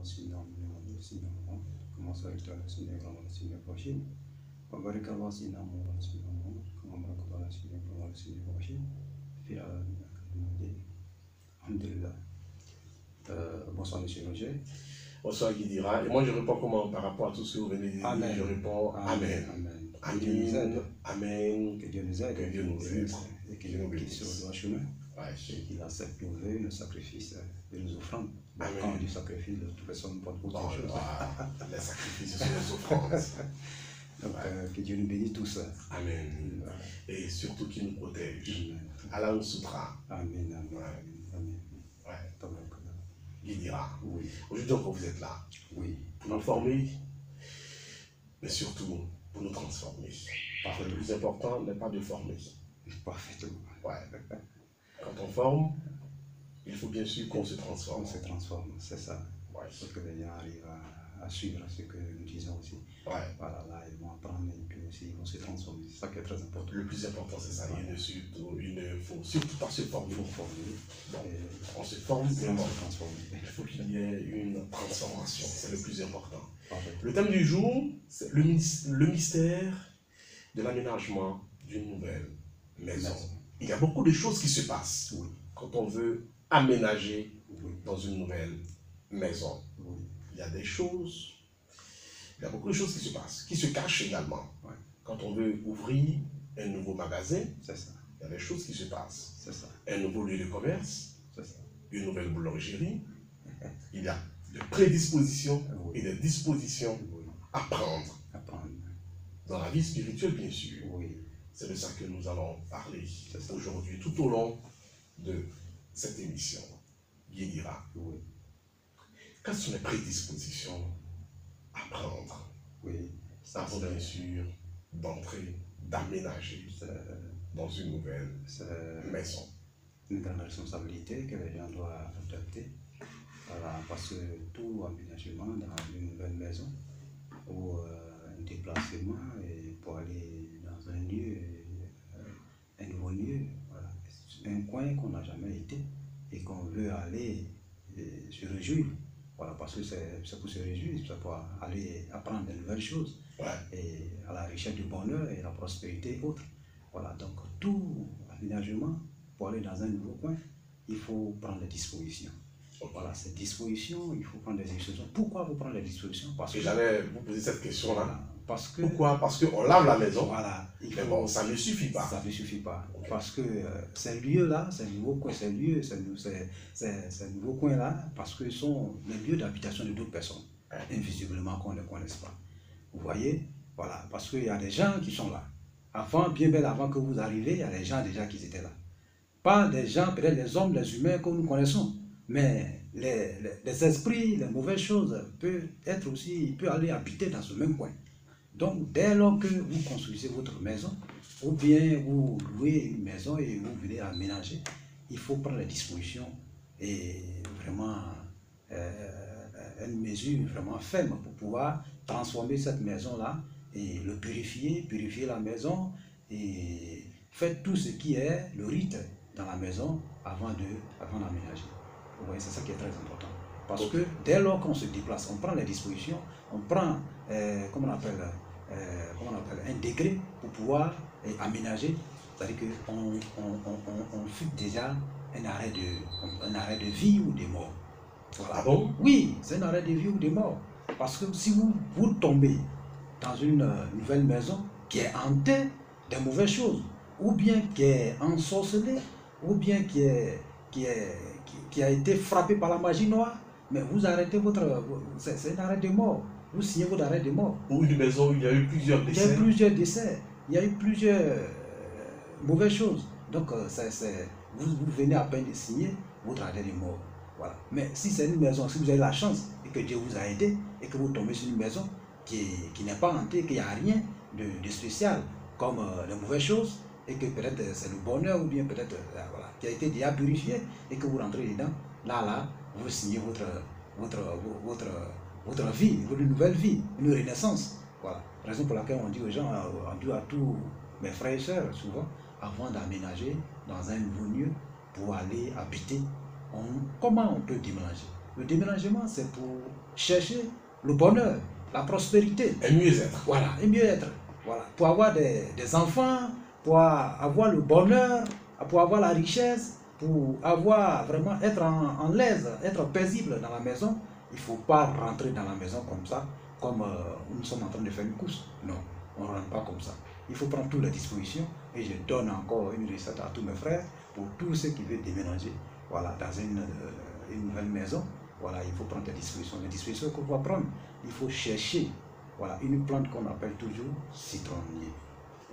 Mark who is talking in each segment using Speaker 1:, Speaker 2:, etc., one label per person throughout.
Speaker 1: سيدنا محمد سيدنا محمد كما صليت على سيدنا إبراهيم سيدنا إبراهيم وبارك على سيدنا محمد سيدنا محمد كما باركت على سيدنا إبراهيم سيدنا إبراهيم في العالمين المجيد الحمد لله. Bonsoir Monsieur Roger.
Speaker 2: Bonsoir Guidira. Et moi je réponds comment par rapport à tout ce que vous venez de dire?
Speaker 1: Amen.
Speaker 2: Je réponds Amen.
Speaker 1: Amen.
Speaker 2: Amen. Amen.
Speaker 1: Que Dieu nous aide.
Speaker 2: Que Dieu nous aide.
Speaker 1: Et qu'il nous guide sur le droit chemin.
Speaker 2: Ouais.
Speaker 1: Et qu'il accepte nos vœux, nos sacrifices et nos offrandes.
Speaker 2: Amen.
Speaker 1: Quand on dit sacrifice, de toute façon, on porte autre chose.
Speaker 2: Les sacrifices, ce sont les offrandes.
Speaker 1: Donc, que Dieu nous bénisse tous.
Speaker 2: Amen. Et surtout qu'il nous protège. Allah nous soutera.
Speaker 1: Amen. Amen.
Speaker 2: Ouais.
Speaker 1: Amen.
Speaker 2: Ouais.
Speaker 1: Guidira. Oui.
Speaker 2: Aujourd'hui encore vous êtes là.
Speaker 1: Oui.
Speaker 2: Pour nous former, mais surtout pour nous transformer. Le plus important n'est pas de former.
Speaker 1: Parfaitement.
Speaker 2: Ouais. Quand on forme, il faut bien sûr qu'on se transforme.
Speaker 1: On se transforme, c'est ça.
Speaker 2: Ouais.
Speaker 1: Pour que les gens arrivent à suivre ce que nous disons aussi.
Speaker 2: Ouais.
Speaker 1: Voilà, là, ils vont apprendre et puis aussi ils vont se transformer. C'est ça qui est très important.
Speaker 2: Le plus important, c'est ça. Il ne faut surtout pas se former.
Speaker 1: Il faut former.
Speaker 2: Donc, on se forme, mais
Speaker 1: on se transforme.
Speaker 2: Il faut qu'il y ait une transformation. C'est le plus important.
Speaker 1: Parfait.
Speaker 2: Le thème du jour, c'est le mystère de l'aménagement d'une nouvelle maison. Il y a beaucoup de choses qui se passent quand on veut aménager dans une nouvelle maison. Il y a des choses, il y a beaucoup de choses qui se passent, qui se cachent également. Quand on veut ouvrir un nouveau magasin, il y a des choses qui se passent. Un nouveau lieu de commerce, une nouvelle boulangerie, il y a des prédispositions et des dispositions à prendre. Dans la vie spirituelle, bien sûr. C'est de ça que nous allons parler aujourd'hui, tout au long de cette émission. Guidira. Quelles sont les prédispositions à prendre avant, bien sûr, d'entrer, d'aménager dans une nouvelle maison?
Speaker 1: Une grande responsabilité que les gens doivent adopter. Voilà, parce que tout aménagement dans une nouvelle maison ou un déplacement et pour aller dans un lieu, un nouveau lieu, voilà, un coin qu'on n'a jamais été et qu'on veut aller se réjouir. Voilà, parce que c'est pour se réjouir, c'est pour aller apprendre de nouvelles choses et à la richesse du bonheur et la prospérité et autres. Voilà, donc tout aménagement pour aller dans un nouveau coin, il faut prendre des dispositions. Voilà, ces dispositions, il faut prendre des dispositions. Pourquoi vous prendre des dispositions? Parce que
Speaker 2: j'allais vous poser cette question-là.
Speaker 1: Voilà,
Speaker 2: pourquoi? Parce qu'on lave la maison.
Speaker 1: Voilà.
Speaker 2: Mais bon, ça ne suffit pas.
Speaker 1: Ça ne suffit pas. Parce que ces lieux-là, ces nouveaux coins, ces nouveaux coins-là, parce que ce sont les lieux d'habitation de d'autres personnes, invisiblement qu'on ne connaisse pas. Vous voyez? Voilà, parce qu'il y a des gens qui sont là. Avant, bien avant que vous arriviez, il y a des gens déjà qui étaient là. Pas des gens, peut-être les hommes, les humains que nous connaissons, mais les esprits, les mauvaises choses peuvent être aussi, peuvent aller habiter dans ce même coin. Donc, dès lors que vous construisez votre maison, ou bien vous louez une maison et vous venez aménager, il faut prendre les dispositions et vraiment une mesure vraiment ferme pour pouvoir transformer cette maison-là et le purifier la maison et faire tout ce qui est le rite dans la maison avant d'aménager. Vous voyez, c'est ça qui est très important. Parce que dès lors qu'on se déplace, on prend les dispositions, on prend, comment on appelle, un décret pour pouvoir aménager. C'est-à-dire qu'on fixe déjà un arrêt de vie ou de mort. Voilà.
Speaker 2: Ah bon?
Speaker 1: Oui, c'est un arrêt de vie ou de mort. Parce que si vous tombez dans une nouvelle maison qui est hantée de mauvaises choses, ou bien qui est ensorcelée, ou bien qui a été frappé par la magie noire, mais vous arrêtez c'est un arrêt de mort. Vous signez votre arrêt de mort.
Speaker 2: Ou une maison où il y a eu plusieurs décès.
Speaker 1: Il y a eu plusieurs décès. Il y a eu plusieurs mauvaises choses. Donc, vous venez à peine de signer votre arrêt de mort. Voilà. Mais si c'est une maison, si vous avez la chance et que Dieu vous a aidé et que vous tombez sur une maison qui n'est pas hantée, qu'il n'y a rien de spécial comme les mauvaises choses, et que peut-être c'est le bonheur ou bien peut-être voilà, qui a été déjà purifié et que vous rentrez dedans, là, vous signez votre vie, votre nouvelle vie, une renaissance. Voilà. Raison pour laquelle on dit aux gens, on dit à tous mes frères et sœurs, souvent, avant d'aménager dans un nouveau lieu pour aller habiter, comment on peut déménager? Le déménagement, c'est pour chercher le bonheur, la prospérité.
Speaker 2: Et mieux-être.
Speaker 1: Voilà, et mieux-être. Voilà, pour avoir des enfants, pour avoir le bonheur, pour avoir la richesse, pour avoir vraiment être en l'aise, être paisible dans la maison. Il ne faut pas rentrer dans la maison comme ça, comme nous sommes en train de faire une course. Non, on ne rentre pas comme ça. Il faut prendre toutes les dispositions et je donne encore une recette à tous mes frères pour tous ceux qui veulent déménager, voilà, dans une nouvelle maison. Voilà, il faut prendre des dispositions. Les dispositions qu'on va prendre, il faut chercher, voilà, une plante qu'on appelle toujours citronnier.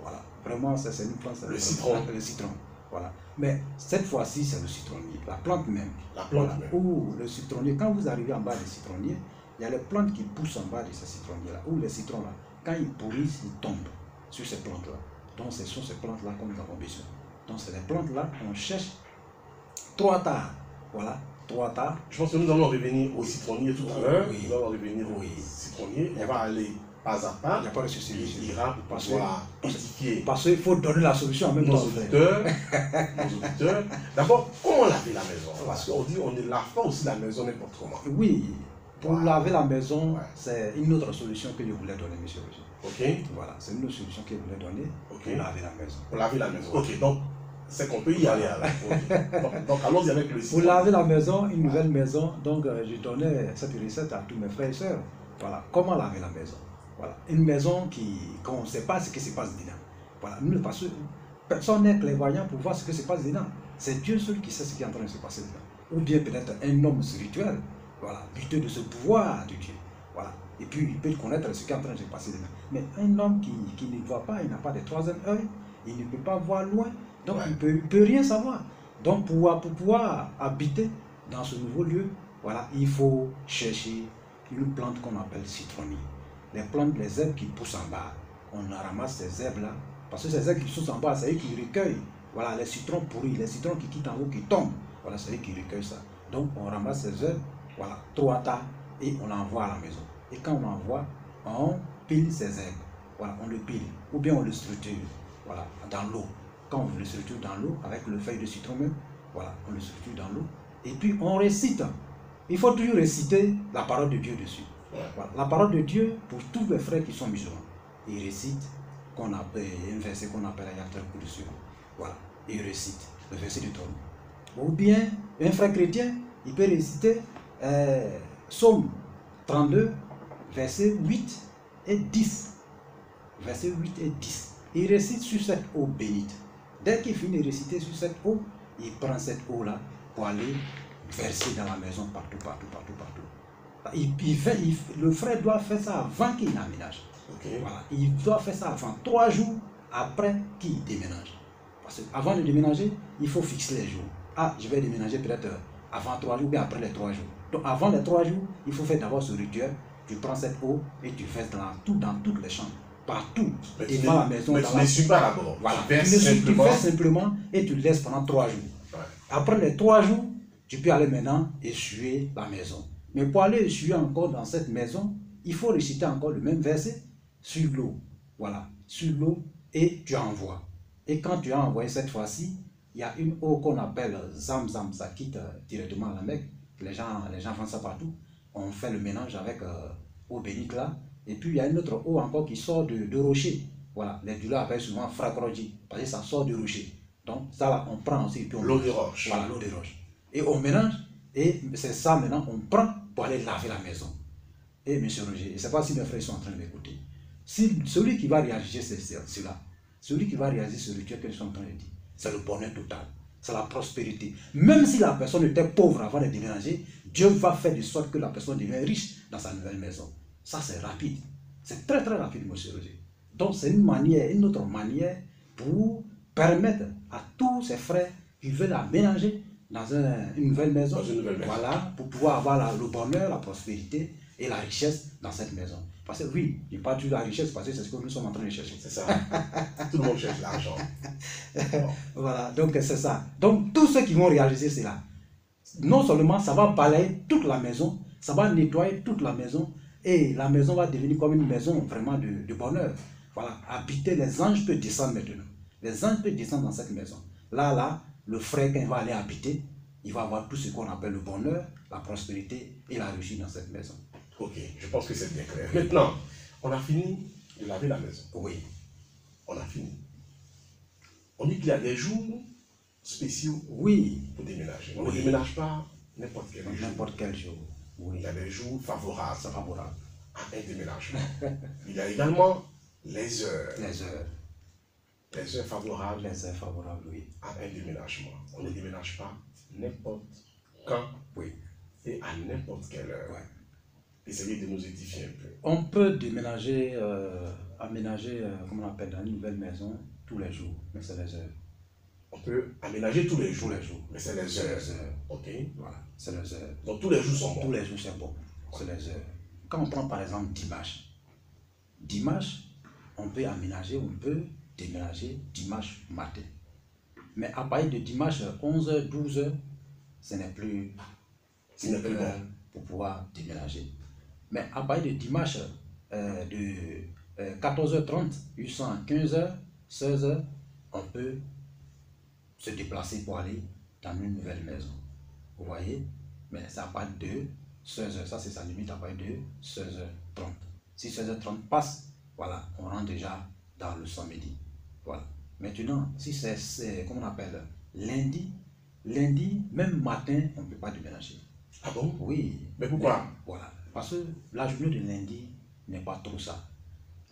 Speaker 1: Voilà, vraiment, ça c'est une plante.
Speaker 2: Le citron.
Speaker 1: Le citron. Voilà. Mais cette fois-ci, c'est le citronnier, la plante même.
Speaker 2: La plante
Speaker 1: voilà.
Speaker 2: même.
Speaker 1: Ou le citronnier, quand vous arrivez en bas du citronnier, il y a les plantes qui poussent en bas de ce citronnier-là, ou les citrons là. Quand ils pourrissent, ils tombent sur ces plantes-là. Donc, ce sont ces plantes-là que nous avons besoin. Donc, c'est les plantes-là qu'on cherche 3 tares. Voilà, 3 tares.
Speaker 2: Je pense que nous allons revenir au citronnier tout à l'heure.
Speaker 1: Oui.
Speaker 2: Nous allons revenir au citronnier. On va aller pas à pas.
Speaker 1: Il n'y a pas de souci.
Speaker 2: Il ira pour pouvoir édifier.
Speaker 1: Parce qu'il faut donner la solution en même temps.
Speaker 2: Nos auditeurs. D'abord, comment laver la maison? Parce qu'on dit on ne lave pas aussi la maison n'importe comment.
Speaker 1: Oui, pour laver la maison, c'est une autre solution que je voulais donner, monsieur Roger.
Speaker 2: Ok.
Speaker 1: Voilà, c'est une autre solution que je voulais donner pour laver la maison.
Speaker 2: Pour laver la maison. Ok, donc c'est qu'on peut y aller alors. Okay. Donc allons-y avec le citron.
Speaker 1: Pour laver la maison, une nouvelle maison, donc je donnais cette recette à tous mes frères et sœurs. Voilà, comment laver la maison. Voilà, une maison qu'on ne sait pas ce qui se passe dedans. Voilà, parce que personne n'est clairvoyant pour voir ce qui se passe dedans. C'est Dieu seul qui sait ce qui est en train de se passer dedans. Ou bien peut-être un homme spirituel, voilà, buté de ce pouvoir de Dieu. Voilà. Et puis il peut connaître ce qui est en train de se passer dedans. Mais un homme qui ne voit pas, il n'a pas de troisième œil, il ne peut pas voir loin, donc il ne peut rien savoir. Donc pour pouvoir habiter dans ce nouveau lieu, voilà, il faut chercher une plante qu'on appelle citronnier. Les plantes, les herbes qui poussent en bas, on ramasse ces herbes-là, parce que ces herbes qui poussent en bas, c'est eux qui recueillent. Voilà, les citrons pourris, les citrons qui quittent en haut, qui tombent. Voilà, c'est eux qui recueillent ça. Donc on ramasse ces herbes, voilà, 3 tas, et on l'envoie à la maison. Et quand on l'envoie, on pile ces herbes. Voilà, on le pile. Ou bien on le structure, voilà, dans l'eau. Quand on le structure dans l'eau, avec le feuille de citron même, voilà, on le structure dans l'eau. Et puis on récite. Il faut toujours réciter la parole de Dieu dessus. Voilà. La parole de Dieu, pour tous les frères qui sont musulmans, ils récitent un verset qu'on appelle Ayatul Kursi. Voilà, ils récitent le verset du trône. Ou bien, un frère chrétien, il peut réciter Psaume 32, versets 8 et 10. Versets 8 et 10. Il récite sur cette eau bénite. Dès qu'il finit de réciter sur cette eau, il prend cette eau-là pour aller verser dans la maison partout. Le frère doit faire ça avant qu'il aménage. Okay. Voilà. Il doit faire ça avant 3 jours après qu'il déménage. Parce qu'avant de déménager, il faut fixer les jours. Ah, je vais déménager peut-être avant 3 jours ou bien après les 3 jours. Donc avant les 3 jours, il faut faire d'abord ce rituel. Tu prends cette eau et tu verses dans toutes les chambres. Partout.
Speaker 2: Et dans la maison. Mais tu ne suis pas d'abord.
Speaker 1: Voilà. Tu verses simplement et tu laisses pendant 3 jours. Ouais. Après les 3 jours, tu peux aller maintenant essuyer la maison. Mais pour aller essuyer encore dans cette maison, il faut réciter encore le même verset sur l'eau. Voilà, sur l'eau et tu envoies. Et quand tu as envoyé cette fois-ci, il y a une eau qu'on appelle Zamzam, ça quitte directement à la Mecque. Les gens font ça partout. On fait le mélange avec eau bénite là. Et puis il y a une autre eau encore qui sort de rocher. Voilà, les douleurs appellent souvent fracroji, parce que ça sort du rocher. Donc ça là, on prend aussi.
Speaker 2: L'eau de roche.
Speaker 1: Voilà, l'eau de roche. Et on mélange, et c'est ça maintenant, on prend pour aller laver la maison. Et monsieur Roger, je ne sais pas si mes frères sont en train de m'écouter. Si celui qui va réagir, c'est cela. Celui qui va réagir sur le rituel que je suis en train de dire, c'est le bonheur total. C'est la prospérité. Même si la personne était pauvre avant de déménager, Dieu va faire de sorte que la personne devienne riche dans sa nouvelle maison. Ça, c'est rapide. C'est très très rapide, monsieur Roger. Donc, c'est une autre manière pour permettre à tous ces frères qui veulent aménager dans une nouvelle maison, voilà, pour pouvoir avoir le bonheur, la prospérité et la richesse dans cette maison. Parce que oui, je parle de la richesse parce que c'est ce que nous sommes en train de chercher.
Speaker 2: C'est ça. Tout le monde cherche l'argent.
Speaker 1: Bon. Voilà, donc c'est ça. Donc tous ceux qui vont réaliser cela, non seulement ça va balayer toute la maison, ça va nettoyer toute la maison et la maison va devenir comme une maison vraiment de bonheur. Voilà, habiter, les anges peuvent descendre maintenant. Les anges peuvent descendre dans cette maison. Là, le frère, quand il va aller habiter, il va avoir tout ce qu'on appelle le bonheur, la prospérité et la réussite dans cette maison.
Speaker 2: Ok, je pense que c'est bien clair. Maintenant, on a fini de laver la maison.
Speaker 1: Oui.
Speaker 2: On a fini. On dit qu'il y a des jours spéciaux
Speaker 1: oui.
Speaker 2: pour déménager. On ne déménage pas n'importe quel jour.
Speaker 1: N'importe quel jour. Oui.
Speaker 2: Il y a des jours favorables.
Speaker 1: Favorable.
Speaker 2: À un déménagement. Il y a également les heures.
Speaker 1: Les heures.
Speaker 2: Les heures favorables.
Speaker 1: Les heures favorables, oui.
Speaker 2: À un déménagement. On ne déménage pas n'importe quand.
Speaker 1: Oui.
Speaker 2: Et à n'importe quelle heure.
Speaker 1: Ouais.
Speaker 2: Essayez de nous édifier un peu.
Speaker 1: On peut déménager, aménager, comment on appelle, dans une nouvelle maison tous les jours, mais c'est les heures.
Speaker 2: On peut aménager tous les jours.
Speaker 1: Tous les jours.
Speaker 2: Mais c'est les heures. Ok.
Speaker 1: Voilà, c'est les heures.
Speaker 2: Donc tous les jours sont bons.
Speaker 1: Tous les jours c'est bon. C'est les heures. Quand on prend par exemple dimanche, on peut aménager, on peut déménager dimanche matin. Mais à partir de dimanche 11h, 12h, ce n'est plus bon pour pouvoir déménager. Mais à partir de dimanche de 14h30 jusqu'à 15h, 16h, on peut se déplacer pour aller dans une nouvelle maison. Vous voyez? Mais c'est à partir de 16h, ça c'est sa limite à partir de 16h30. Si 16h30 passe, voilà, on rentre déjà dans le samedi. Voilà. Maintenant, si c'est comment on appelle, lundi, même matin, on ne peut pas déménager.
Speaker 2: Ah bon?
Speaker 1: Oui.
Speaker 2: Mais pourquoi?
Speaker 1: Voilà. Parce que la journée de lundi n'est pas trop ça.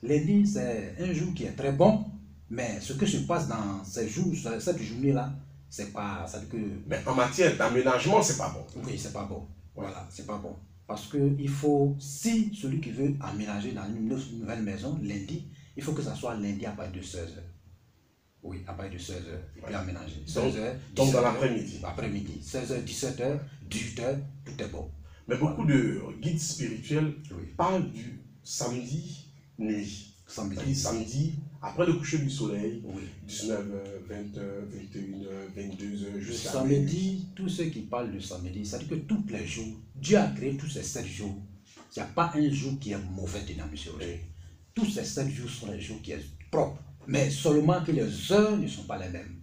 Speaker 1: Lundi, c'est un jour qui est très bon, mais ce que se passe dans ces jours, cette journée-là, c'est pas... Ça veut dire que...
Speaker 2: Mais en matière d'aménagement, c'est pas bon.
Speaker 1: Oui, c'est pas bon. Voilà, c'est pas bon. Parce que il faut, si celui qui veut aménager dans une nouvelle maison, lundi, il faut que ça soit lundi à partir de 16h. Oui, à partir de 16h, il peut aménager. 16h,
Speaker 2: donc dans l'après-midi.
Speaker 1: Après-midi. 16h, 17h, 18h, tout est bon.
Speaker 2: Mais beaucoup de guides spirituels parlent du samedi nuit. Samedi, après le coucher du soleil, 19h, 20h, 21h, 22h, jusqu'à
Speaker 1: samedi, tous ceux qui parlent de samedi, ça dit que tous les jours, Dieu a créé tous ces 7 jours. Il n'y a pas un jour qui est mauvais dedans, monsieur. Tous ces 7 jours sont les jours qui sont propres. Mais seulement que les heures ne sont pas les mêmes.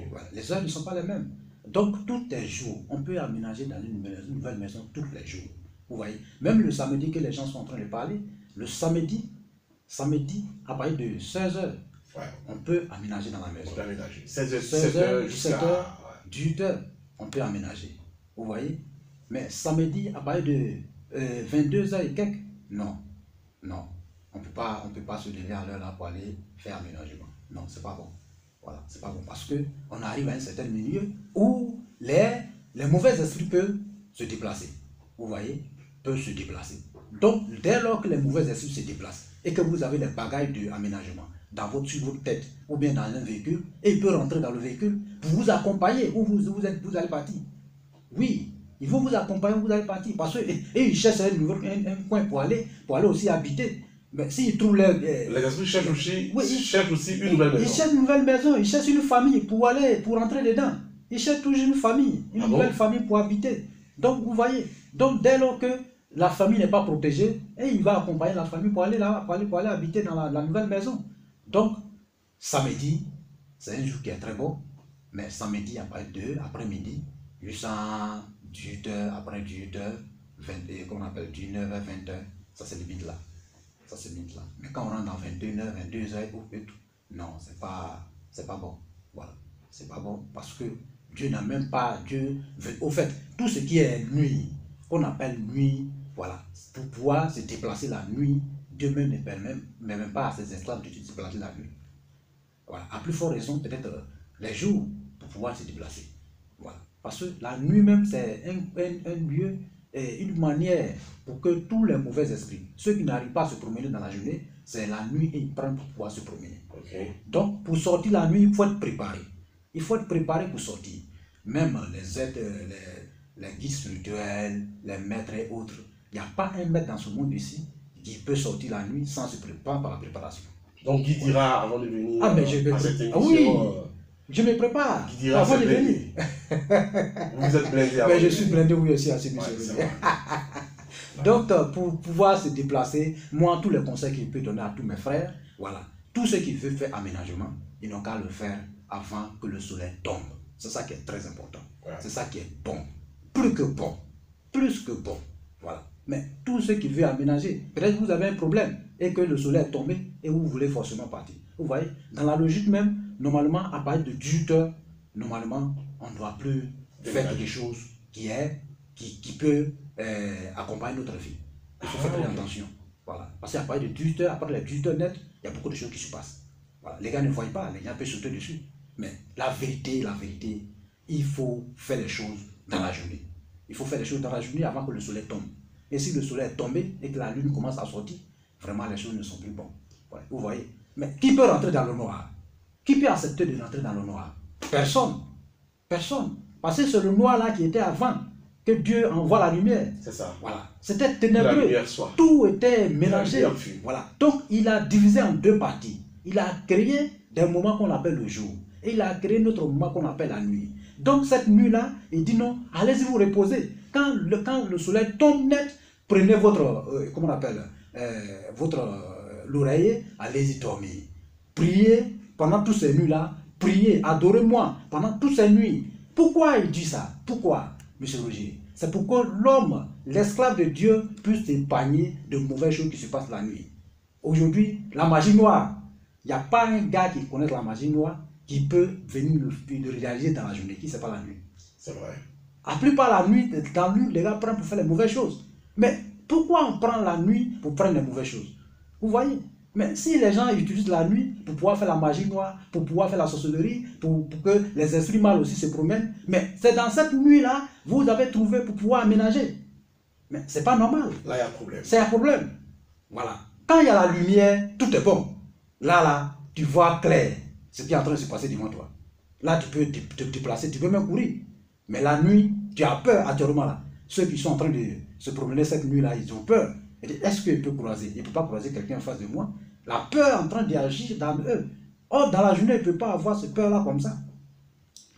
Speaker 1: Voilà, les heures ne sont pas les mêmes. Donc, tous les jours, on peut aménager dans une nouvelle maison tous les jours. Vous voyez, même le samedi que les gens sont en train de parler, le samedi, à partir de 16h, on peut aménager dans la maison.
Speaker 2: On peut aménager. 16h,
Speaker 1: 17h, 18h, on peut aménager. Vous voyez? Mais samedi, à partir de 22h et quelques, non. On peut pas se lever à l'heure là pour aller faire aménagement. Non, c'est pas bon. Voilà, c'est pas bon. Parce qu'on arrive à un certain milieu où les mauvais esprits peuvent se déplacer. Vous voyez? Peuvent se déplacer. Donc, dès lors que les mauvais esprits se déplacent et que vous avez des bagages d'aménagement sur votre tête ou bien dans un véhicule, et il peut rentrer dans le véhicule pour vous accompagner où vous allez partir. Oui, il faut vous accompagner où vous allez partir. Parce qu'ils cherchent un coin pour aller aussi habiter. Mais s'ils trouvent les
Speaker 2: esprits cherchent aussi une nouvelle maison.
Speaker 1: Ils cherchent une nouvelle maison, ils cherchent une famille pour rentrer dedans. Ils cherchent toujours une famille, une nouvelle famille pour habiter. Donc vous voyez, dès lors que la famille n'est pas protégée, et il va accompagner la famille pour aller là, pour aller habiter dans la nouvelle maison. Donc, samedi, c'est un jour qui est très beau, mais samedi après-midi, jusqu'à 18h, après 18h, 20h, comment on appelle, 19h, 20h, ça c'est limite là. Ça c'est limite là. Mais quand on rentre dans 21h, 22h et tout, non, c'est pas bon. Voilà, c'est pas bon parce que Dieu n'a même pas, au fait, tout ce qui est nuit, qu'on appelle nuit, voilà, pour pouvoir se déplacer la nuit, Dieu même ne permet même pas à ses esclaves de se déplacer la nuit. Voilà, à plus forte raison, peut-être les jours pour pouvoir se déplacer. Voilà, parce que la nuit même, c'est un lieu, une manière pour que tous les mauvais esprits, ceux qui n'arrivent pas à se promener dans la journée, c'est la nuit et ils prennent pour pouvoir se promener. Donc, pour sortir la nuit, il faut être préparé. Il faut être préparé pour sortir. Même les aides, les guides spirituels, les maîtres et autres, il n'y a pas un maître dans ce monde ici qui peut sortir la nuit sans se préparer par la préparation.
Speaker 2: Donc, qui dira avant de venir à cette émission?
Speaker 1: Oui, je me prépare avant de venir.
Speaker 2: Vous êtes blindé avant.
Speaker 1: Mais je suis blindé, oui, aussi à cette émission. Donc, pour pouvoir se déplacer, moi, tous les conseils que je peux donner à tous mes frères, voilà, tous ceux qui veulent faire aménagement, ils n'ont qu'à le faire avant que le soleil tombe. C'est ça qui est très important.
Speaker 2: Ouais.
Speaker 1: C'est ça qui est bon. Plus que bon. Plus que bon. Voilà. Mais tout ce qui veut aménager, peut-être que vous avez un problème et que le soleil est tombé et vous voulez forcément partir. Vous voyez, dans la logique même, normalement, à partir de 18 heures, normalement, on ne doit plus faire quelque chose qui peut accompagner notre vie. Il faut faire très attention. Voilà. Parce qu'à partir de 18 heures, après les 18 heures net, il y a beaucoup de choses qui se passent. Voilà. Les gars ne voient pas, les gars peuvent sauter dessus. Mais la vérité, il faut faire les choses dans la journée. Il faut faire les choses dans la journée avant que le soleil tombe. Et si le soleil est tombé et que la lune commence à sortir, vraiment les choses ne sont plus bonnes. Voilà. Vous voyez. Mais qui peut rentrer dans le noir? Qui peut accepter de rentrer dans le noir? Personne. Personne. Parce que c'est le noir là qui était avant que Dieu envoie la lumière.
Speaker 2: C'est ça.
Speaker 1: Voilà. C'était ténébreux. Tout était mélangé. Voilà. Donc il a divisé en deux parties. Il a créé des moments qu'on appelle le jour. Et il a créé notre moment qu'on appelle la nuit. Donc cette nuit-là, il dit non, allez-y vous reposer. Quand le soleil tombe net, prenez votre, comment on appelle, l'oreiller, allez-y dormir. Priez pendant toutes ces nuits-là. Priez, adorez-moi pendant toutes ces nuits. Pourquoi il dit ça? Pourquoi, M. Roger? C'est pour que l'homme, l'esclave de Dieu, puisse s'épargner de mauvaises choses qui se passent la nuit. Aujourd'hui, la magie noire, il n'y a pas un gars qui connaît la magie noire qui peut venir le réaliser dans la journée, qui ne sait pas la nuit.
Speaker 2: C'est vrai.
Speaker 1: La plupart la nuit, dans la nuit, les gars prennent pour faire les mauvaises choses. Mais pourquoi on prend la nuit pour prendre les mauvaises choses? Vous voyez? Mais si les gens utilisent la nuit pour pouvoir faire la magie noire, pour pouvoir faire la sorcellerie, pour que les esprits mal aussi se promènent, mais c'est dans cette nuit-là, vous avez trouvé pour pouvoir aménager. Mais c'est pas normal.
Speaker 2: Là, il y a un problème.
Speaker 1: C'est un problème. Voilà. Quand il y a la lumière, tout est bon. Là, tu vois clair ce qui est en train de se passer devant toi. Là, tu peux te déplacer, tu peux même courir. Mais la nuit, tu as peur actuellement là. Ceux qui sont en train de se promener cette nuit-là, ils ont peur. Est-ce qu'il peut croiser? Il ne peut pas croiser quelqu'un en face de moi. La peur est en train d'agir dans eux. Or, dans la journée, il ne peut pas avoir cette peur-là comme ça.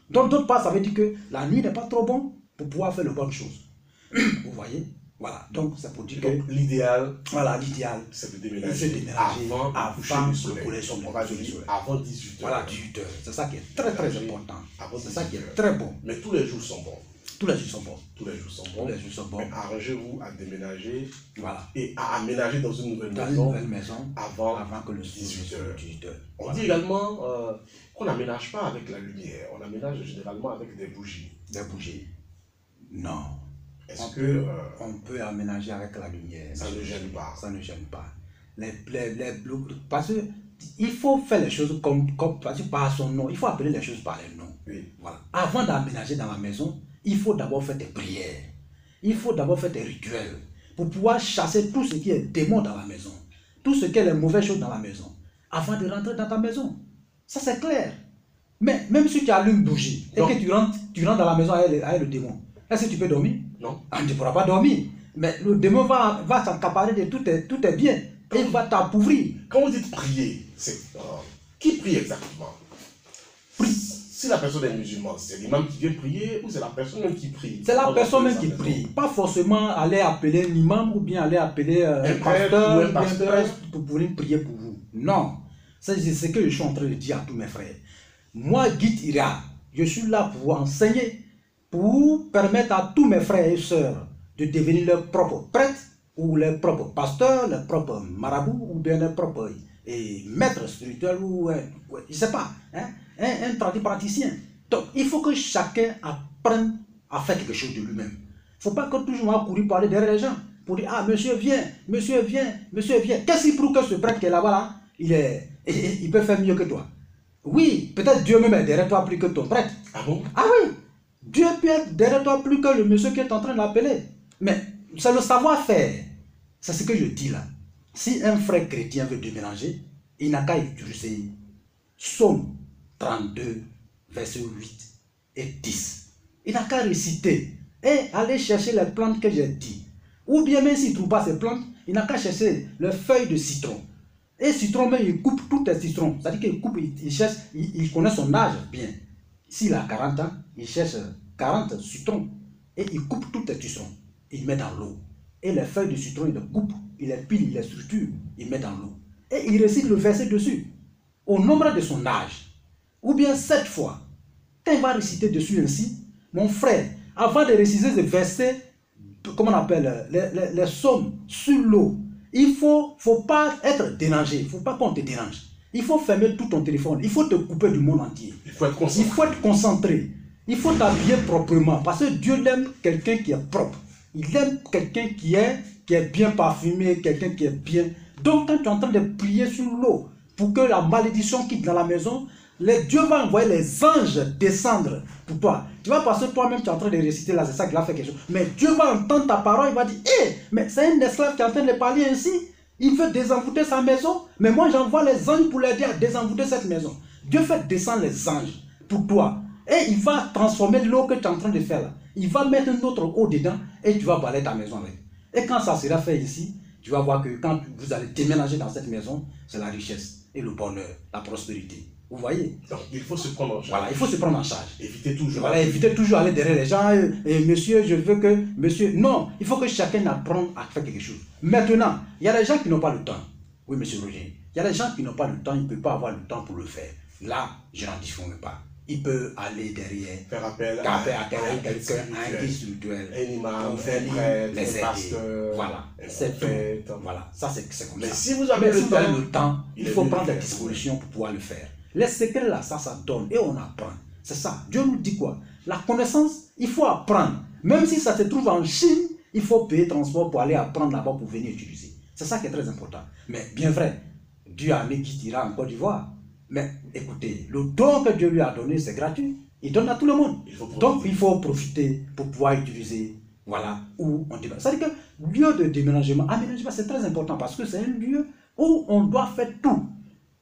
Speaker 1: Donc, d'autre part, ça veut dire que la nuit n'est pas trop bon pour pouvoir faire de bonnes choses. Vous voyez? Voilà. Donc, c'est pour dire que
Speaker 2: l'idéal,
Speaker 1: voilà, l'idéal,
Speaker 2: c'est de déménager avant le coucher du soleil. On va dire avant 18 h.
Speaker 1: Voilà, 18 h. C'est ça qui est très, très important. C'est ça qui est très bon.
Speaker 2: Mais tous les jours sont bons.
Speaker 1: Tous les jours sont bons.
Speaker 2: Tous les jours sont bons.
Speaker 1: Tous les jours sont bons.
Speaker 2: Mais arrangez-vous à déménager,
Speaker 1: voilà,
Speaker 2: et à aménager dans une nouvelle maison avant que le 18 h. On dit également qu'on n'aménage pas avec la lumière. On aménage généralement avec des bougies.
Speaker 1: Des bougies. Non.
Speaker 2: On
Speaker 1: peut aménager avec la lumière.
Speaker 2: Ça ne gêne pas.
Speaker 1: Ça ne gêne pas. Parce qu'il faut faire les choses comme par son nom. Il faut appeler les choses par les noms.
Speaker 2: Oui.
Speaker 1: Voilà. Avant d'aménager dans la maison, il faut d'abord faire des prières. Il faut d'abord faire des rituels pour pouvoir chasser tout ce qui est démon dans la maison. Tout ce qui est les mauvaises choses dans la maison. Avant de rentrer dans ta maison. Ça c'est clair. Mais même si tu allumes une bougie et que tu rentres dans la maison avec le démon, est-ce que tu peux dormir?
Speaker 2: Non.
Speaker 1: Tu ne pourras pas dormir. Mais le démon va s'accaparer de tout est bien. Et il va t'appauvrir.
Speaker 2: Quand vous dites prier, qui prie exactement? Si la personne est musulmane, c'est l'imam qui vient prier ou c'est la personne même qui prie?
Speaker 1: C'est la personne même qui prie. Pas forcément aller appeler un imam ou bien aller appeler un pasteur ou un prêtre pour venir prier pour vous. Non. C'est ce que je suis en train de dire à tous mes frères. Moi, Guide Ira, je suis là pour vous enseigner, pour permettre à tous mes frères et sœurs de devenir leurs propres prêtres ou leurs propres pasteurs, leurs propres marabouts ou bien leurs propres maîtres spirituels ou je ne sais pas, hein, un praticien. Donc il faut que chacun apprenne à faire quelque chose de lui-même. Il ne faut pas que toujours on courir pour aller derrière les gens pour dire ah monsieur viens, monsieur viens, monsieur viens. Qu'est-ce qui prouve que ce prêtre qui est là-bas là, il peut faire mieux que toi? Oui, peut-être Dieu même est derrière toi plus que ton prêtre.
Speaker 2: Ah bon?
Speaker 1: Ah oui, Dieu peut être derrière toi plus que le monsieur qui est en train de l'appeler. Mais c'est le savoir-faire. C'est ce que je dis là. Si un frère chrétien veut déménager, il n'a qu'à utiliser Psaume 32, versets 8 et 10. Il n'a qu'à réciter et aller chercher les plantes que j'ai dit. Ou bien même s'il ne trouve pas ces plantes, il n'a qu'à chercher les feuilles de citron. Et citron, même il coupe tous les citrons. C'est-à-dire qu'il coupe, il cherche, il connaît son âge bien. S'il a 40 ans, il cherche 40 citrons. Et il coupe tous les citrons. Il met dans l'eau. Et les feuilles de citron, il les coupe, il les pile, il les structure, il met dans l'eau. Et il récite le verset dessus. Au nombre de son âge. Ou bien 7 fois. Quand il va réciter dessus ainsi, Mon frère, avant de réciser ce verset, comment on appelle, les sommes sur l'eau, il faut pas être dérangé. Il ne faut pas qu'on te dérange. Il faut fermer tout ton téléphone. Il faut te couper du monde entier.
Speaker 2: Il faut être concentré.
Speaker 1: Il faut être concentré. Il faut t'habiller proprement. Parce que Dieu aime quelqu'un qui est propre. Il aime quelqu'un qui est bien parfumé, quelqu'un qui est bien. Donc quand tu es en train de prier sur l'eau pour que la malédiction quitte dans la maison, Dieu va envoyer les anges descendre pour toi. Tu vas parce que toi-même tu es en train de réciter là, c'est ça qu'il a fait quelque chose. Mais Dieu va entendre ta parole, il va dire, hé, mais c'est un esclave qui est en train de parler ainsi. Il veut désenvoûter sa maison, mais moi j'envoie les anges pour l'aider à désenvoûter cette maison. Dieu fait descendre les anges pour toi. Et il va transformer l'eau que tu es en train de faire là. Il va mettre une autre eau dedans et tu vas balayer ta maison avec. Et quand ça sera fait ici, tu vas voir que quand vous allez déménager dans cette maison, c'est la richesse et le bonheur, la prospérité. Vous voyez?
Speaker 2: Donc il faut se prendre en charge.
Speaker 1: Voilà, il faut se prendre en charge.
Speaker 2: Évitez toujours.
Speaker 1: Voilà, évitez toujours aller derrière les gens. Et monsieur, je veux que... Monsieur, non, il faut que chacun apprenne à faire quelque chose. Maintenant, il y a des gens qui n'ont pas le temps. Oui, monsieur Roger. Il y a des gens qui n'ont pas le temps, ils ne peuvent pas avoir le temps pour le faire. Là, je n'en disconviens pas. Il peut aller derrière,
Speaker 2: faire appel
Speaker 1: à quelqu'un, à un guide spirituel,
Speaker 2: un imam, un prêtre,
Speaker 1: les
Speaker 2: un pasteur,
Speaker 1: voilà,
Speaker 2: c'est tout.
Speaker 1: Voilà, ça c'est comme ça.
Speaker 2: Mais si vous avez
Speaker 1: le temps, il faut prendre des dispositions pour pouvoir le faire. Les secrets là, ça donne et on apprend. C'est ça. Dieu nous dit quoi? La connaissance, il faut apprendre. Même si ça se trouve en Chine, il faut payer transport pour aller apprendre là-bas pour venir utiliser. C'est ça qui est très important. Mais bien vrai, Dieu a mis qui ira en Côte d'Ivoire. Mais écoutez, le don que Dieu lui a donné, c'est gratuit. Il donne à tout le monde. Donc il faut profiter pour pouvoir utiliser, voilà, où on déménage. C'est-à-dire que lieu de déménagement, aménagement, c'est très important parce que c'est un lieu où on doit faire tout.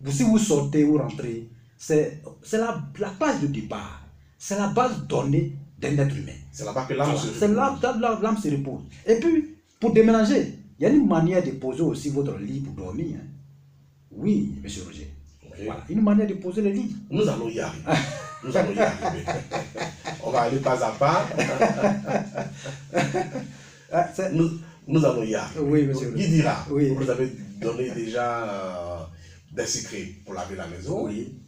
Speaker 1: Si vous sortez ou rentrez, c'est la place de départ. C'est la base donnée d'un être humain.
Speaker 2: C'est là-bas que l'âme se repose.
Speaker 1: C'est là que l'âme se repose. Et puis, pour déménager, il y a une manière de poser aussi votre lit pour dormir. Hein. Oui, monsieur Roger. Voilà, une manière de poser le lit.
Speaker 2: Nous allons y arriver. Nous allons y arriver. On va aller pas à pas. Nous allons y arriver.
Speaker 1: Oui, monsieur.
Speaker 2: Qui dira?
Speaker 1: Oui.
Speaker 2: Vous avez donné déjà des secrets pour laver la maison.
Speaker 1: Oui.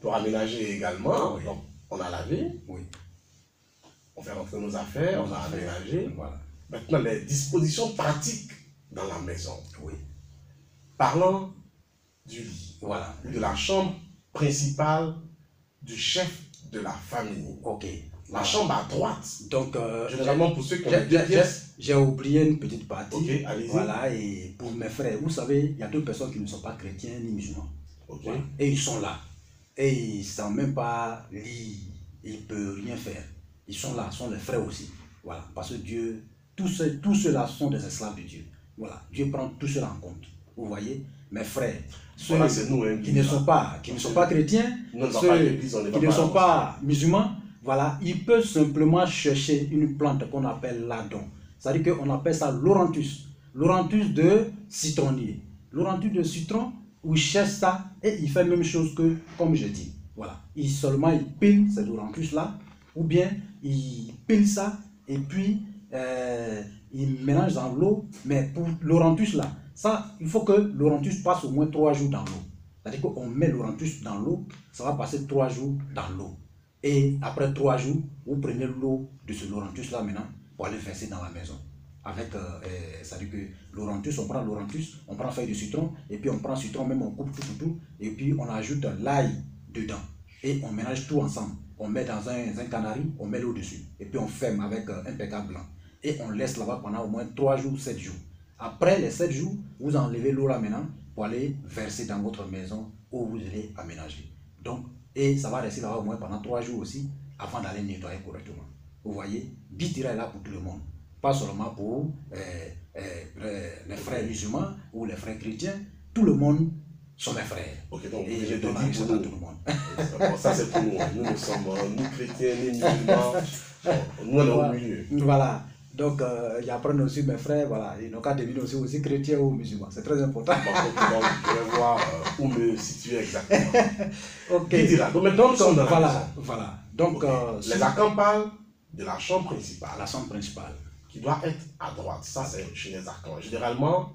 Speaker 2: Pour aménager également.
Speaker 1: Oui.
Speaker 2: Donc, on a lavé.
Speaker 1: Oui.
Speaker 2: On fait rentrer nos affaires. On a aménagé.
Speaker 1: Voilà.
Speaker 2: Maintenant, les dispositions pratiques dans la maison.
Speaker 1: Oui.
Speaker 2: Parlant du lit.
Speaker 1: Voilà.
Speaker 2: De la chambre principale du chef de la famille.
Speaker 1: Ok.
Speaker 2: La chambre à droite.
Speaker 1: Donc,
Speaker 2: généralement pour ceux qui ont deux pièces.
Speaker 1: J'ai oublié une petite partie.
Speaker 2: Ok, allez-y.
Speaker 1: Voilà, et pour mes frères, vous savez, il y a deux personnes qui ne sont pas chrétiens ni musulmans.
Speaker 2: Ok.
Speaker 1: Voilà. Et ils sont là. Et ils ne sont même pas lits. Ils ne peuvent rien faire. Ils sont là, sont les frères aussi. Voilà. Parce que Dieu, tous ceux-là sont des esclaves de Dieu. Voilà. Dieu prend tout cela en compte. Vous voyez, mes frères, ceux qui ne sont pas chrétiens, ceux qui ne sont pas musulmans, voilà, ils peuvent simplement chercher une plante qu'on appelle ladon. C'est-à-dire qu'on appelle ça l'orantus. L'orantus de citronnier. L'orantus de citron, où il cherche ça et il fait la même chose que, comme je dis. Voilà. Il pile cet orantus-là, ou bien il pile ça et puis il mélange dans l'eau. Mais pour l'orantus là, ça, il faut que l'orantus passe au moins 3 jours dans l'eau. C'est-à-dire qu'on met l'orantus dans l'eau, ça va passer 3 jours dans l'eau. Et après 3 jours, vous prenez l'eau de ce l'orantus là maintenant pour aller verser dans la maison. Avec, c'est-à-dire que l'orantus, on prend l'orantus, on prend feuille de citron, et puis on prend citron, même on coupe tout, et puis on ajoute l'ail dedans. Et on mélange tout ensemble. On met dans un canari, on met l'eau dessus. Et puis on ferme avec un pécale blanc. Et on laisse là-bas pendant au moins 3 jours, 7 jours. Après les 7 jours, vous enlevez l'eau là maintenant pour aller verser dans votre maison où vous allez aménager. Donc, et ça va rester là au moins pendant 3 jours aussi avant d'aller nettoyer correctement. Vous voyez, Bitira est là pour tout le monde. Pas seulement pour les frères musulmans ou les frères chrétiens. Tout le monde sont mes frères.
Speaker 2: Ok, donc
Speaker 1: et je donne la richesse à tout le monde.
Speaker 2: Bon, ça c'est pour nous. Nous ne sommes ni chrétiens ni musulmans. Nous on est au milieu.
Speaker 1: Voilà. Donc, j'apprends aussi mes frères, voilà, ils n'ont qu'à devenir aussi chrétiens ou musulmans. C'est très important.
Speaker 2: Donc, je vais voir où me situer exactement.
Speaker 1: Ok.
Speaker 2: Donc,
Speaker 1: voilà. Donc,
Speaker 2: les arcans parlent de la chambre principale.
Speaker 1: La chambre principale.
Speaker 2: Qui doit être à droite. Ça, c'est chez les arcans. Généralement,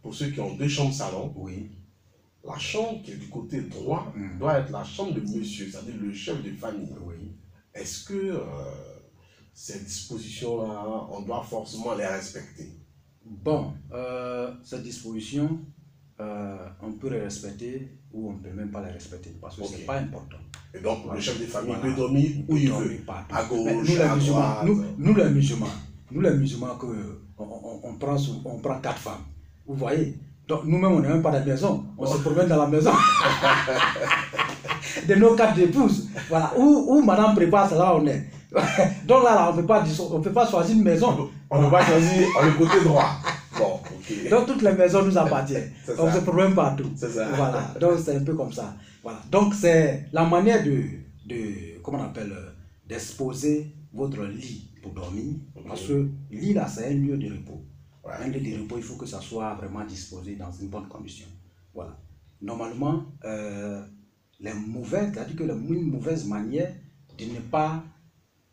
Speaker 2: pour ceux qui ont 2 chambres salon,
Speaker 1: oui.
Speaker 2: La chambre qui est du côté droit doit être la chambre de monsieur, c'est-à-dire le chef de famille.
Speaker 1: Oui.
Speaker 2: Est-ce que ces dispositions-là, on doit forcément les respecter?
Speaker 1: Bon, ces dispositions, on peut les respecter ou on ne peut même pas les respecter parce que c'est pas important.
Speaker 2: Et donc, le chef de famille peut dormir où il veut, à gauche,
Speaker 1: nous,
Speaker 2: à droite.
Speaker 1: Nous les musulmans, on prend 4 femmes. Vous voyez? Donc, nous-mêmes, on n'est même pas dans la maison. On se promène dans la maison. De nos 4 épouses. Voilà. Où madame prépare, c'est là où on est. Donc là, on ne peut pas choisir une maison.
Speaker 2: On ne peut pas choisir le côté droit. Bon, ok.
Speaker 1: Donc toutes les maisons nous appartiennent. On se promène partout.
Speaker 2: C'est ça.
Speaker 1: Voilà. Donc c'est un peu comme ça. Voilà. Donc c'est la manière comment on appelle, d'exposer votre lit pour dormir. Parce que lit là, c'est un lieu de repos. Ouais. Un lieu de repos, il faut que ça soit vraiment disposé dans une bonne condition. Voilà. Normalement, c'est-à-dire que une mauvaise manière de ne pas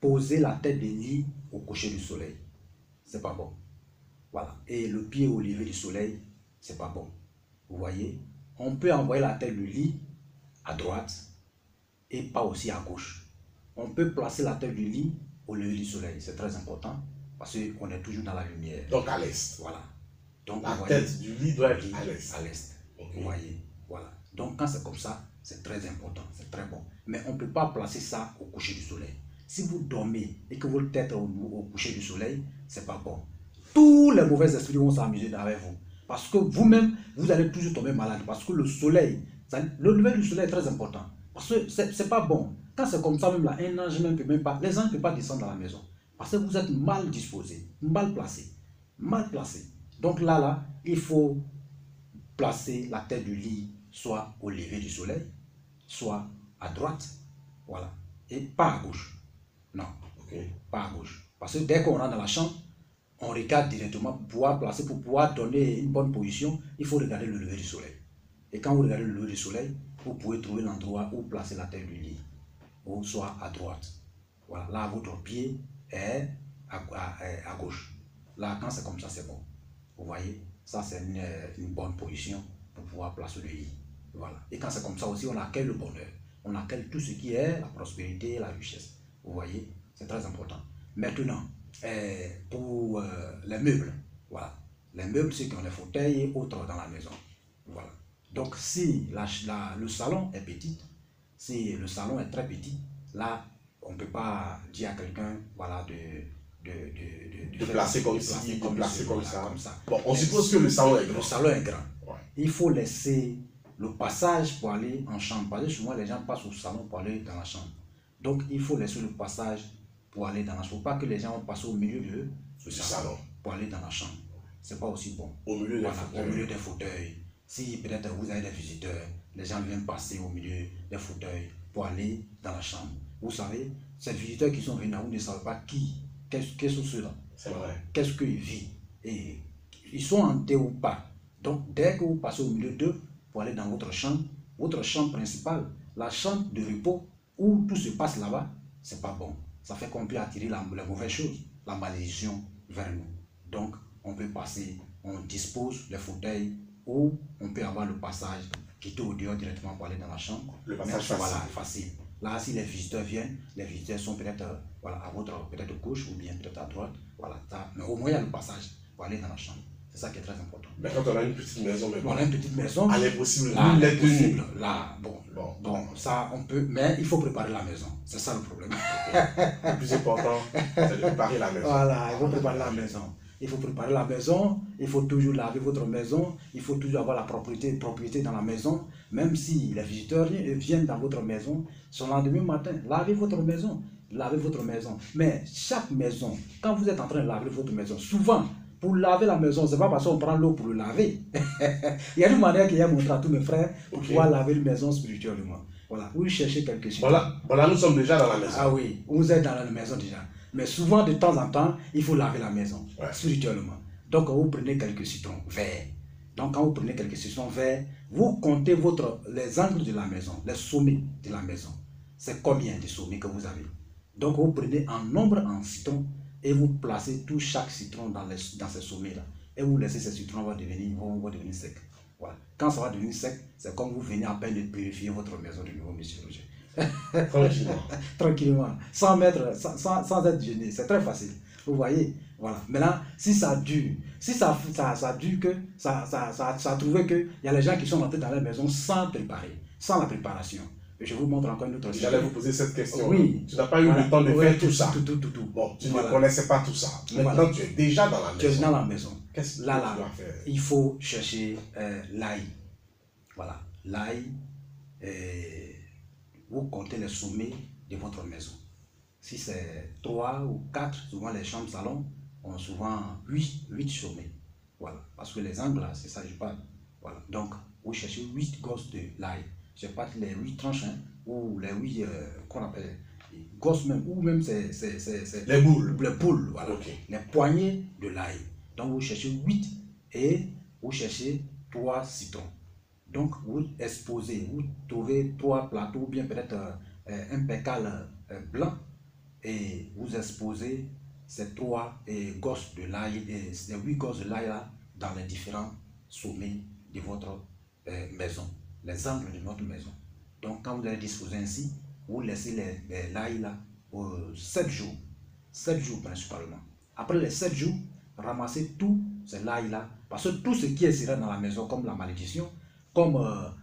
Speaker 1: poser la tête du lit au coucher du soleil. C'est pas bon. Voilà. Et le pied au lever du soleil, c'est pas bon. Vous voyez, on peut envoyer la tête du lit à droite et pas aussi à gauche. On peut placer la tête du lit au lever du soleil. C'est très important parce qu'on est toujours dans la lumière.
Speaker 2: Donc à l'est.
Speaker 1: Voilà. Donc,
Speaker 2: la tête du lit doit être à l'est.
Speaker 1: À l'est. Okay. Vous voyez. Voilà. Donc quand c'est comme ça, c'est très important, c'est très bon. Mais on ne peut pas placer ça au coucher du soleil. Si vous dormez et que votre tête est au coucher du soleil, c'est pas bon. Tous les mauvais esprits vont s'amuser avec vous. Parce que vous-même, vous allez toujours tomber malade. Parce que le soleil, le lever du soleil est très important. Parce que c'est pas bon. Quand c'est comme ça, même là, un ange même peut même pas, les anges ne peuvent pas descendre dans la maison. Parce que vous êtes mal disposé, mal placé. Mal placé. Donc là, il faut placer la tête du lit soit au lever du soleil, soit à droite. Voilà. Et pas à gauche. Non.
Speaker 2: Okay.
Speaker 1: Pas à gauche. Parce que dès qu'on rentre dans la chambre, on regarde directement pour pouvoir donner une bonne position, il faut regarder le lever du soleil. Et quand vous regardez le lever du soleil, vous pouvez trouver l'endroit où placer la tête du lit, ou soit à droite. Voilà, là votre pied est à gauche. Là, quand c'est comme ça, c'est bon. Vous voyez, ça c'est une bonne position pour pouvoir placer le lit. Voilà. Et quand c'est comme ça aussi, on accueille le bonheur. On accueille tout ce qui est la prospérité et la richesse. Vous voyez, c'est très important. Maintenant, pour les meubles, voilà. Les meubles, c'est qu'on les fauteuils et autres dans la maison. Voilà. Donc, si le salon est petit, si le salon est très petit, là, on ne peut pas dire à quelqu'un, voilà,
Speaker 2: de placer comme ci, de placer comme ça. Bon, on
Speaker 1: mais
Speaker 2: suppose que le salon est grand.
Speaker 1: Le salon est grand.
Speaker 2: Ouais.
Speaker 1: Il faut laisser le passage pour aller en chambre. Parce que souvent, les gens passent au salon pour aller dans la chambre. Donc, il faut laisser le passage pour aller dans la chambre. Pas que les gens passent au milieu du salon pour aller dans la chambre. C'est pas aussi bon.
Speaker 2: Au milieu des
Speaker 1: fauteuils. Au milieu des fauteuils. Si peut-être vous avez des visiteurs, les gens viennent passer au milieu des fauteuils pour aller dans la chambre. Vous savez, ces visiteurs qui sont venus, vous ne savez pas qu'est-ce que ceux-là.
Speaker 2: C'est vrai.
Speaker 1: Qu'est-ce qu'ils vivent. Et ils sont hantés ou pas. Donc, dès que vous passez au milieu d'eux pour aller dans votre chambre principale, la chambre de repos, où tout se passe là-bas, c'est pas bon. Ça fait qu'on peut attirer la mauvaise chose, la malédiction vers nous. Donc, on peut passer, on dispose les fauteuils où on peut avoir le passage qui est au dehors directement pour aller dans la chambre.
Speaker 2: Le passage facile.
Speaker 1: Voilà, facile. Là, si les visiteurs viennent, les visiteurs sont peut-être voilà, à votre gauche ou bien peut-être à droite. Voilà, ça. Mais au moins, il y a le passage pour aller dans la chambre. C'est ça qui est très important.
Speaker 2: Mais quand on a une petite maison,
Speaker 1: on a une petite maison.
Speaker 2: Elle est possible.
Speaker 1: Là, bon, ça, on peut, mais il faut préparer la maison. C'est ça le problème.
Speaker 2: Le plus important, c'est de préparer la maison.
Speaker 1: Voilà, il faut préparer la maison. Il faut préparer la maison, il faut toujours laver votre maison, il faut toujours avoir la propriété dans la maison. Même si les visiteurs viennent dans votre maison, son lendemain matin, lavez votre maison. Lavez votre maison. Mais chaque maison, quand vous êtes en train de laver votre maison, souvent, pour laver la maison, ce n'est pas parce qu'on prend l'eau pour le laver. Il y a une manière qu'il y a montré à tous mes frères pour pouvoir laver une maison spirituellement. Voilà, vous cherchez quelque chose.
Speaker 2: Voilà, nous sommes déjà dans la maison.
Speaker 1: Ah oui, vous êtes dans la maison déjà. Mais souvent, de temps en temps, il faut laver la maison, spirituellement. Donc, vous prenez quelques citrons verts. Donc, quand vous prenez quelques citrons verts, vous comptez les angles de la maison, les sommets de la maison. C'est combien de sommets que vous avez? Donc, vous prenez en nombre en citrons et vous placez chaque citron dans ces sommets-là. Et vous laissez ces citrons vont devenir secs. Voilà. Quand ça va devenir sec, c'est comme vous venez à peine de purifier votre maison de nouveau, monsieur Roger.
Speaker 2: Tranquillement.
Speaker 1: Tranquillement. Sans être gêné. C'est très facile. Vous voyez? Voilà. Maintenant, si ça dure, si ça dure que, ça a trouvé qu'il y a les gens qui sont rentrés dans la maison sans préparer, sans la préparation. Et je vous montre encore une autre chose.
Speaker 2: J'allais vous poser cette question.
Speaker 1: Oui.
Speaker 2: Tu n'as pas eu le temps de faire tout ça.
Speaker 1: Tout.
Speaker 2: Bon, tu ne connaissais pas tout ça. Maintenant, tu es déjà dans la maison.
Speaker 1: Tu es dans la maison.
Speaker 2: Qu'est-ce que tu dois faire?
Speaker 1: Il faut chercher l'ail. Voilà. L'ail, vous comptez les sommets de votre maison. Si c'est 3 ou 4, souvent les chambres salons ont souvent 8 sommets. Voilà. Parce que les angles là, c'est ça que je parle. Voilà. Donc, vous cherchez 8 gosses de l'ail. Je ne sais pas les 8 tranches, hein, ou les 8, qu'on appelle, gosses même, ou même c'est
Speaker 2: les boules.
Speaker 1: Les boules, voilà.
Speaker 2: Okay.
Speaker 1: Les poignées de l'ail. Donc, vous cherchez 8 et vous cherchez 3 citrons. Donc, vous exposez, vous trouvez 3 plateaux, ou bien peut-être un pécal blanc, et vous exposez ces 3 gosses de l'ail, ces 8 gosses de l'ail là, dans les différents sommets de votre maison, les angles de notre maison. Donc, quand vous allez disposer ainsi, vous laissez l'ail là 7 jours. 7 jours principalement. Après les 7 jours, ramassez tout ce l'ail là, parce que tout ce qui est sera dans la maison, comme la malédiction, comme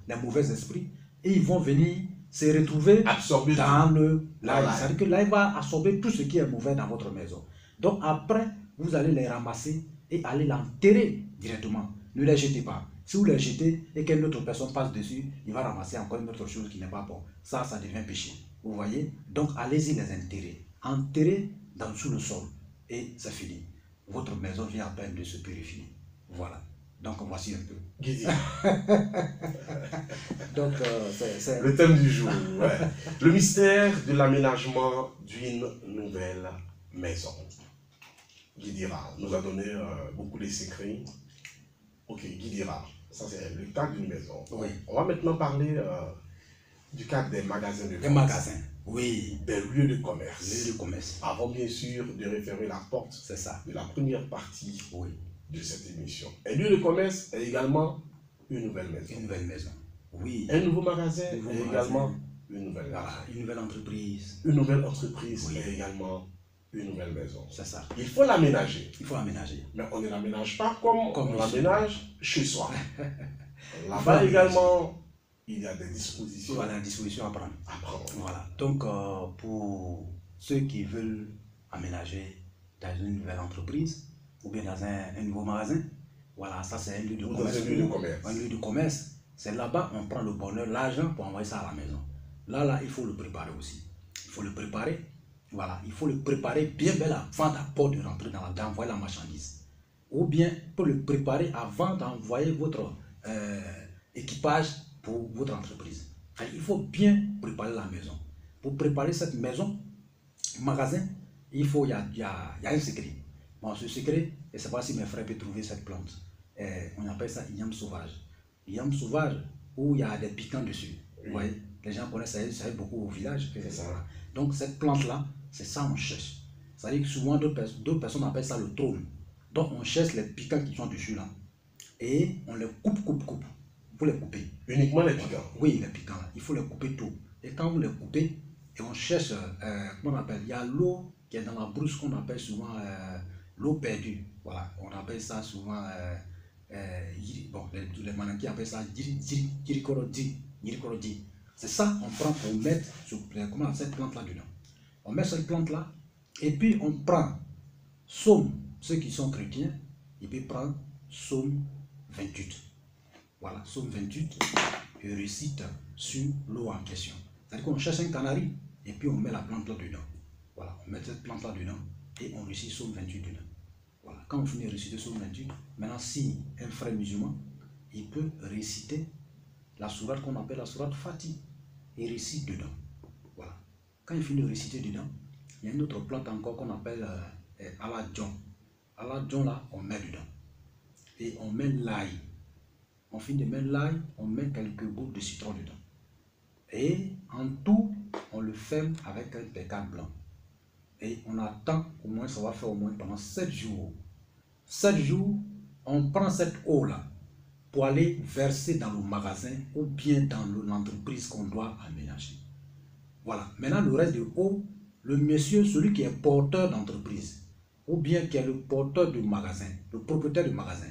Speaker 1: les mauvais esprits, et ils vont venir se retrouver
Speaker 2: absorber
Speaker 1: dans le l'ail. C'est-à-dire que l'ail va absorber tout ce qui est mauvais dans votre maison. Donc après, vous allez les ramasser et aller l'enterrer directement. Ne les jetez pas. Si vous les jetez et qu'une autre personne passe dessus, il va ramasser encore une autre chose qui n'est pas bon. Ça devient péché. Vous voyez? Donc allez-y les enterrer. Enterrez sous le sol. Et c'est fini. Votre maison vient à peine de se purifier. Voilà. Donc voici un peu.
Speaker 2: Guidi.
Speaker 1: Donc c'est
Speaker 2: le thème du jour. Ouais. Le mystère de l'aménagement d'une nouvelle maison. Guidira nous a donné beaucoup de secrets. Ok, Guidira, ça c'est le cas d'une maison.
Speaker 1: Oui.
Speaker 2: On va maintenant parler du cas des magasins de vente.
Speaker 1: Des magasins, oui.
Speaker 2: Des lieux de commerce.
Speaker 1: Lieux de commerce.
Speaker 2: Avant bien sûr de référer la porte de la première partie de cette émission. Un lieu de commerce est également une nouvelle maison.
Speaker 1: Une nouvelle maison, oui.
Speaker 2: Un nouveau magasin est également une nouvelle maison.
Speaker 1: Voilà, une nouvelle entreprise.
Speaker 2: Une nouvelle entreprise est également une nouvelle maison.
Speaker 1: C'est ça.
Speaker 2: Il faut l'aménager.
Speaker 1: Il faut l'aménager.
Speaker 2: Mais on ne l'aménage pas comme on l'aménage chez soi.
Speaker 1: Là-bas
Speaker 2: également, il y a des dispositions.
Speaker 1: Voilà, des dispositions à prendre. Voilà. Donc, pour ceux qui veulent aménager dans une nouvelle entreprise ou bien dans un nouveau magasin, voilà, ça c'est un lieu de commerce. Un lieu de commerce. C'est là-bas on prend le bonheur, l'argent pour envoyer ça à la maison. Là, il faut le préparer aussi. Il faut le préparer. Voilà, il faut le préparer bien avant d'abord de rentrer d'envoyer la marchandise. Ou bien pour le préparer avant d'envoyer votre équipage pour votre entreprise. Alors, il faut bien préparer la maison. Pour préparer cette maison, magasin, il y a un secret. Bon, ce secret, je ne sais pas si mes frères peuvent trouver cette plante. On appelle ça igname sauvage. Igname sauvage, où il y a des piquants dessus. Vous voyez, les gens connaissent ça beaucoup au village. Donc cette plante-là, c'est ça qu'on cherche. C'est-à-dire que souvent d'autres personnes appellent ça le trône. Donc on cherche les piquants qui sont dessus là. Et on les coupe. Il faut les couper.
Speaker 2: Uniquement les piquants?
Speaker 1: Oui, les piquants. Il faut les couper tout. Et quand vous les coupez, et on cherche, comment on appelle, il y a l'eau qui est dans la brousse qu'on appelle souvent l'eau perdue. Voilà, on appelle ça souvent, bon, les manantiers appellent ça yirikorodi. C'est ça qu'on prend pour mettre cette plante-là dedans. On met cette plante-là, et puis on prend Psaume, ceux qui sont chrétiens, ils peuvent prendre Psaume 28. Voilà, Psaume 28, et récite sur l'eau en question. C'est-à-dire qu'on cherche un canari, et puis on met la plante là dedans. Voilà, on met cette plante là dedans, et on récite Psaume 28 dedans. Voilà, quand on finit de réciter Psaume 28, maintenant si un frère musulman, il peut réciter la sourate qu'on appelle la sourate Fati, et récite dedans. Voilà. Quand il finit de réciter dedans, il y a une autre plante encore qu'on appelle aladjon. Aladjon là, on met dedans. Et on met l'ail. On finit de mettre l'ail, on met quelques gouttes de citron dedans. Et en tout, on le ferme avec un pécan blanc. Et on attend, au moins ça va faire au moins pendant 7 jours. 7 jours, on prend cette eau-là pour aller verser dans le magasin ou bien dans l'entreprise qu'on doit aménager. Voilà. Maintenant, le reste de haut, le monsieur, celui qui est porteur d'entreprise, ou bien qui est le porteur du magasin, le propriétaire du magasin,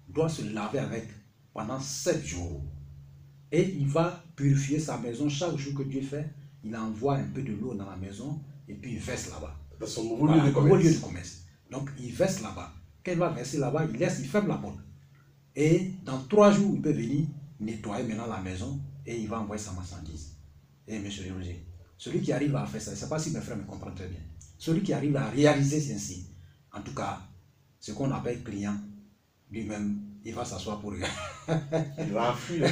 Speaker 1: doit se laver avec pendant 7 jours. Et il va purifier sa maison chaque jour que Dieu fait. Il envoie un peu de l'eau dans la maison et puis il verse là-bas.
Speaker 2: Dans son nouveau lieu de commerce.
Speaker 1: Lieu de commerce. Donc il verse là-bas. Quand il va verser là-bas, il ferme la porte. Et dans 3 jours, il peut venir nettoyer maintenant la maison et il va envoyer sa marchandise. Et monsieur Roger, celui qui arrive à faire ça, je ne sais pas si mes frères me comprennent très bien. Celui qui arrive à réaliser ainsi, en tout cas, ce qu'on appelle client, lui-même, il va s'asseoir pour regarder.
Speaker 2: Il va fuir.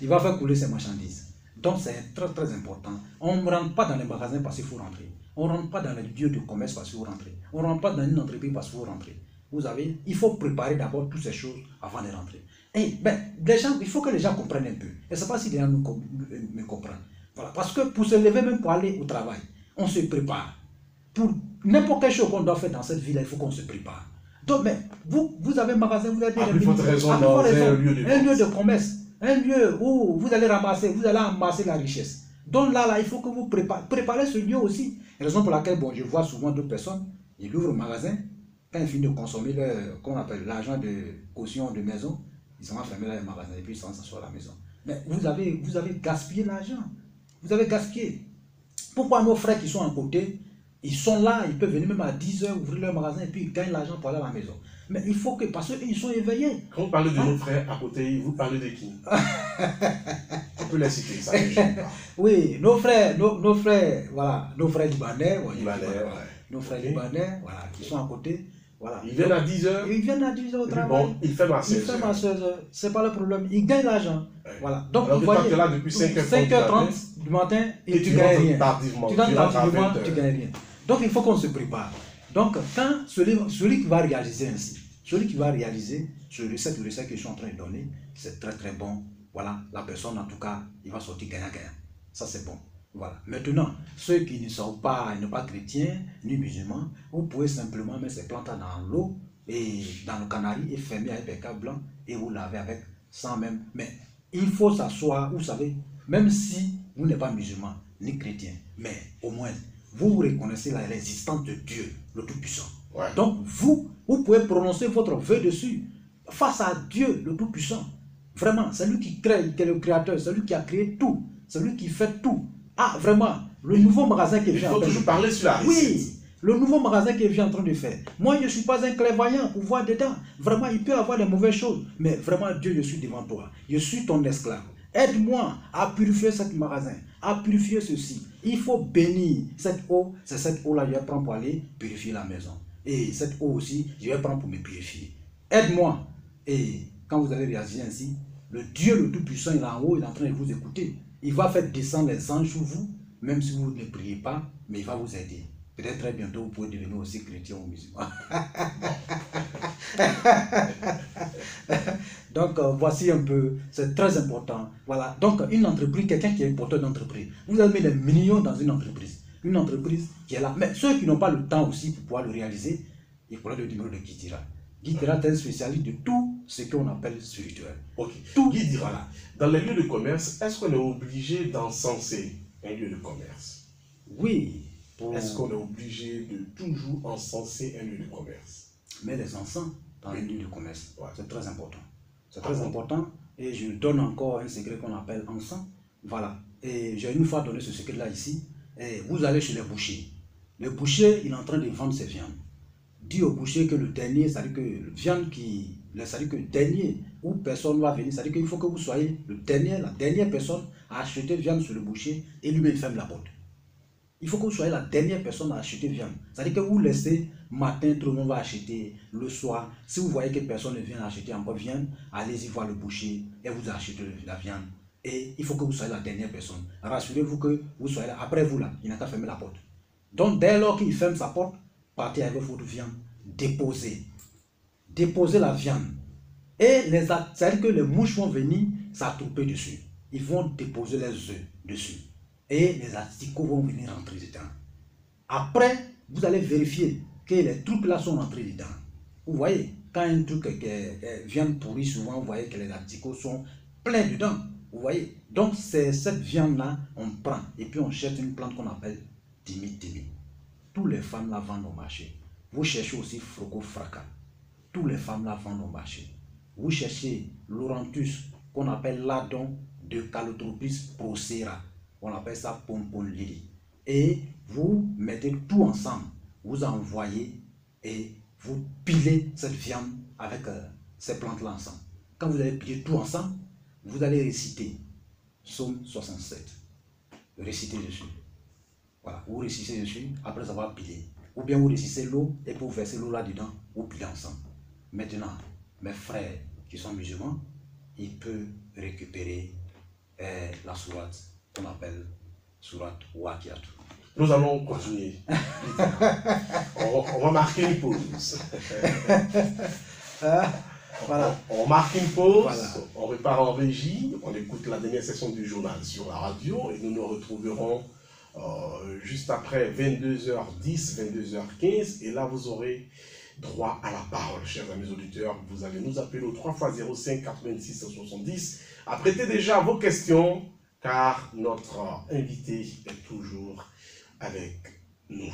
Speaker 1: Il va faire couler ses marchandises. Donc c'est très très important. On ne rentre pas dans les magasins parce qu'il faut rentrer. On ne rentre pas dans les lieux de commerce parce qu'il faut rentrer. On ne rentre pas dans une entreprise parce qu'il faut rentrer. Vous avez, il faut préparer d'abord toutes ces choses avant de rentrer. Et les gens, il faut que les gens comprennent un peu. Je ne sais pas si les gens me comprennent. Voilà. Parce que pour se lever, même pour aller au travail, on se prépare. Pour n'importe quelle chose qu'on doit faire dans cette ville, il faut qu'on se prépare. Donc, mais vous avez un magasin, vous avez
Speaker 2: plus forte raison dans un lieu de commerce.
Speaker 1: Un lieu où vous allez amasser la richesse. Donc là, il faut que vous préparez ce lieu aussi. Raison pour laquelle, bon, je vois souvent d'autres personnes, ils ouvrent le magasin, quand ils finissent de consommer qu'on appelle l'argent de caution de maison, ils sont fermés dans le magasin et puis ils s'en s'assoient à la maison. Mais vous avez gaspillé l'argent. Vous avez gaspillé. Pourquoi nos frères qui sont à côté, ils sont là, ils peuvent venir même à 10 h ouvrir leur magasin et puis ils gagnent l'argent pour aller à la maison. Mais il faut que, parce qu'ils sont éveillés.
Speaker 2: Quand vous parlez de nos frères à côté, vous parlez de qui? On peut les citer, ça ne gêne pas.
Speaker 1: Oui, nos frères, voilà, nos frères libanais, nos frères libanais, voilà, qui sont à côté. Voilà.
Speaker 2: Ils viennent à 10 h.
Speaker 1: Ils viennent à 10 h au travail.
Speaker 2: Bon, ils ferment à 16 h.
Speaker 1: Ils ferment à 16 h. Ce n'est pas le problème. Ils gagnent l'argent.
Speaker 2: Ouais.
Speaker 1: Voilà. Donc,
Speaker 2: alors,
Speaker 1: vous voyez,
Speaker 2: là depuis
Speaker 1: 5h30 du matin et tu gagnes rien.
Speaker 2: Tardivement.
Speaker 1: Tu rentres tardivement, tu gagnes rien. Donc, il faut qu'on se prépare. Donc, quand celui qui va réaliser ainsi, celui qui va réaliser cette recette que je suis en train de donner, c'est très très bon. Voilà, la personne en tout cas, il va sortir gagnant-gagnant. Ça c'est bon. Voilà. Maintenant, ceux qui ne sont pas chrétiens ni musulmans, vous pouvez simplement mettre ces plantes dans l'eau et dans le canari et fermer avec un câble blanc et vous lavez avec sans même. Mais il faut s'asseoir, vous savez, même si vous n'êtes pas musulman ni chrétien, mais au moins vous reconnaissez l'existence de Dieu, le Tout-Puissant.
Speaker 2: Ouais.
Speaker 1: Donc vous pouvez prononcer votre vœu dessus face à Dieu, le Tout-Puissant. Vraiment, c'est lui qui crée, qui est le créateur, c'est lui qui a créé tout, c'est lui qui fait tout. Ah, vraiment, le nouveau magasin qui vient.
Speaker 2: Il faut toujours parler sur la recette.
Speaker 1: Oui, le nouveau magasin qu'il vient en train de faire. Moi, je ne suis pas un clairvoyant pour voir dedans. Vraiment, il peut y avoir des mauvaises choses. Mais vraiment, Dieu, je suis devant toi. Je suis ton esclave. Aide-moi à purifier ce magasin, à purifier ceci. Il faut bénir cette eau. C'est cette eau-là que je vais prendre pour aller purifier la maison. Et cette eau aussi, je vais prendre pour me purifier. Aide-moi. Et quand vous allez réagir ainsi, le Dieu le Tout-Puissant, il est en haut, il est en train de vous écouter. Il va faire descendre les anges sur vous, même si vous ne priez pas, mais il va vous aider. Peut-être très bientôt, vous pouvez devenir aussi chrétien ou musulman. Donc, voici un peu, c'est très important. Voilà. Donc, une entreprise, quelqu'un qui est porteur d'entreprise, vous avez mis des millions dans une entreprise. Une entreprise qui est là. Mais ceux qui n'ont pas le temps aussi pour pouvoir le réaliser, il faudra le numéro de Guy Dira. Guy Dira est un spécialiste de tout ce qu'on appelle spirituel.
Speaker 2: Ok.
Speaker 1: Tout.
Speaker 2: Guy Dira, voilà. Dans les lieux de commerce, est-ce qu'on est obligé d'encenser un lieu de commerce?
Speaker 1: Oui.
Speaker 2: Est-ce qu'on est obligé de toujours encenser un lieu de commerce?
Speaker 1: Mais les encens dans les lieux de commerce,
Speaker 2: ouais.
Speaker 1: C'est très important. C'est très important. Et je donne encore un secret qu'on appelle encens. Voilà. Et j'ai une fois donné ce secret-là ici. Et vous allez chez les bouchers. Le boucher, il est en train de vendre ses viandes. Dit au boucher que le dernier, c'est-à-dire que c'est-à-dire que le dernier où personne va venir, c'est-à-dire qu'il faut que vous soyez la dernière personne à acheter viande sur le boucher et lui-même ferme la porte. Il faut que vous soyez la dernière personne à acheter viande. C'est-à-dire que vous laissez matin, tout le monde va acheter, le soir. Si vous voyez que personne ne vient acheter encore viande, allez-y voir le boucher et vous achetez la viande. Et il faut que vous soyez la dernière personne. Rassurez-vous que vous soyez là. Après vous, là, il n'a qu'à fermer la porte. Donc, dès lors qu'il ferme sa porte, partez avec votre viande, déposez. Déposez la viande. Et c'est-à-dire que les mouches vont venir s'attrouper dessus. Ils vont déposer les œufs dessus. Et les asticots vont venir rentrer dedans. Après, vous allez vérifier que les trucs là sont rentrés dedans. Vous voyez, quand un truc vient pourrir, souvent vous voyez que les asticots sont pleins dedans. Vous voyez? Donc, c'est cette viande-là, on prend et puis on cherche une plante qu'on appelle timi-timi. Tous les femmes la vendent au marché. Vous cherchez aussi Froco-Fraca. Tous les femmes la vendent au marché. Vous cherchez l'Orantus, qu'on appelle l'Adon de Calotropis procera. On appelle ça pompon lily. Et vous mettez tout ensemble. Vous envoyez et vous pilez cette viande avec ces plantes-là ensemble. Quand vous allez piler tout ensemble, vous allez réciter Psaume 67. Récitez dessus. Voilà, vous récitez dessus après avoir pilé. Ou bien vous récitez l'eau et pour verser l'eau là-dedans, vous pilez ensemble. Maintenant, mes frères qui sont musulmans, ils peuvent récupérer la sourate qu'on appelle sourate Waqiat.
Speaker 2: Nous allons continuer. on va marquer une pause.
Speaker 1: Voilà.
Speaker 2: On marque une pause,
Speaker 1: Voilà.
Speaker 2: on repart en régie, on écoute la dernière session du journal sur la radio et nous nous retrouverons juste après 22h10, 22h15 et là vous aurez droit à la parole, chers amis auditeurs. Vous allez nous appeler au 3x05 86 70. Apprêtez déjà vos questions car notre invité est toujours avec nous.